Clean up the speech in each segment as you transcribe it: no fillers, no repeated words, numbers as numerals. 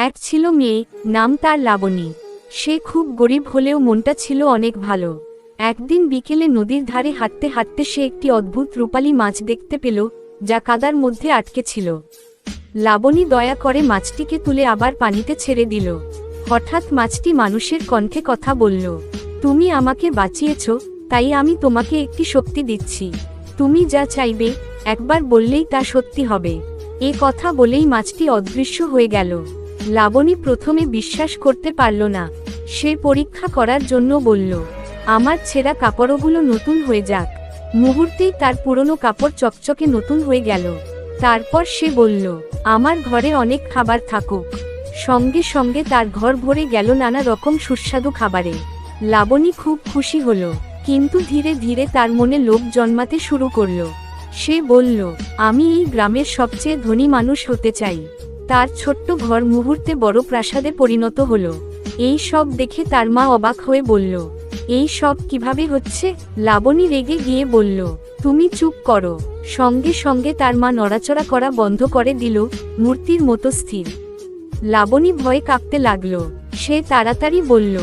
এক ছিল মেয়ে, নাম তার লাবণী। সে খুব গরিব হলেও মনটা ছিল অনেক ভালো। একদিন বিকেলে নদীর ধারে হাঁটতে হাঁটতে সে একটি অদ্ভুত রূপালী মাছ দেখতে পেল, যা কাদার মধ্যে আটকে ছিল। লাবণী দয়া করে মাছটিকে তুলে আবার পানিতে ছেড়ে দিল। হঠাৎ মাছটি মানুষের কণ্ঠে কথা বলল, তুমি আমাকে বাঁচিয়েছ, তাই আমি তোমাকে একটি শক্তি দিচ্ছি। তুমি যা চাইবে একবার বললেই তা সত্যি হবে। এ কথা বলেই মাছটি অদৃশ্য হয়ে গেল। লাবণী প্রথমে বিশ্বাস করতে পারল না। সে পরীক্ষা করার জন্য বলল, আমার ছেঁড়া কাপড়গুলো নতুন হয়ে যাক। মুহূর্তেই তার পুরনো কাপড় চকচকে নতুন হয়ে গেল। তারপর সে বলল, আমার ঘরে অনেক খাবার থাকুক। সঙ্গে সঙ্গে তার ঘর ভরে গেল নানা রকম সুস্বাদু খাবারে। লাবণী খুব খুশি হলো, কিন্তু ধীরে ধীরে তার মনে লোভ জন্মাতে শুরু করল। সে বলল, আমি এই গ্রামের সবচেয়ে ধনী মানুষ হতে চাই। তার ছোট্ট ঘর মুহূর্তে বড় প্রাসাদে পরিণত হলো। এই সব দেখে তার মা অবাক হয়ে বলল, এই সব কিভাবে হচ্ছে? লাবণী রেগে গিয়ে বলল, তুমি চুপ করো। সঙ্গে সঙ্গে তার মা নড়াচড়া করা বন্ধ করে দিল, মূর্তির মতো স্থির। লাবণী ভয়ে কাঁপতে লাগল। সে তাড়াতাড়ি বলল,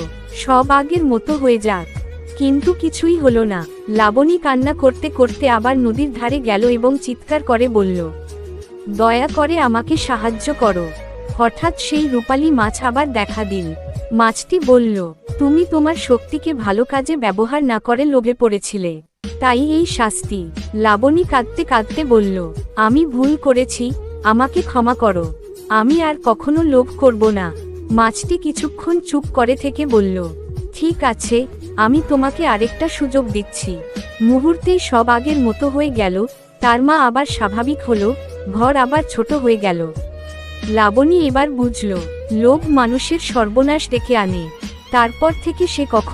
সব আগের মতো হয়ে যাক। কিন্তু কিছুই হলো না। লাবণী কান্না করতে করতে আবার নদীর ধারে গেল এবং চিৎকার করে বলল, দয়া করে আমাকে সাহায্য করো। হঠাৎ সেই রূপালী মাছ আবার দেখা দিল। মাছটি বলল, তুমি তোমার শক্তিকে ভালো কাজে ব্যবহার না করে লোভে পড়েছিলে, তাই এই শাস্তি। লাবণী কাঁদতে কাঁদতে বলল, আমি ভুল করেছি, আমাকে ক্ষমা করো। আমি আর কখনো লোভ করব না। মাছটি কিছুক্ষণ চুপ করে থেকে বলল, ঠিক আছে, আমি তোমাকে আরেকটা সুযোগ দিচ্ছি। মুহূর্তেই সব আগের মতো হয়ে গেল। তার মা আবার স্বাভাবিক হলো, ঘর আবার ছোট হয়ে গেল। লাবণী এবার বুঝল, লোভ মানুষের সর্বনাশ ডেকে আনে। তারপর থেকে সে কখনো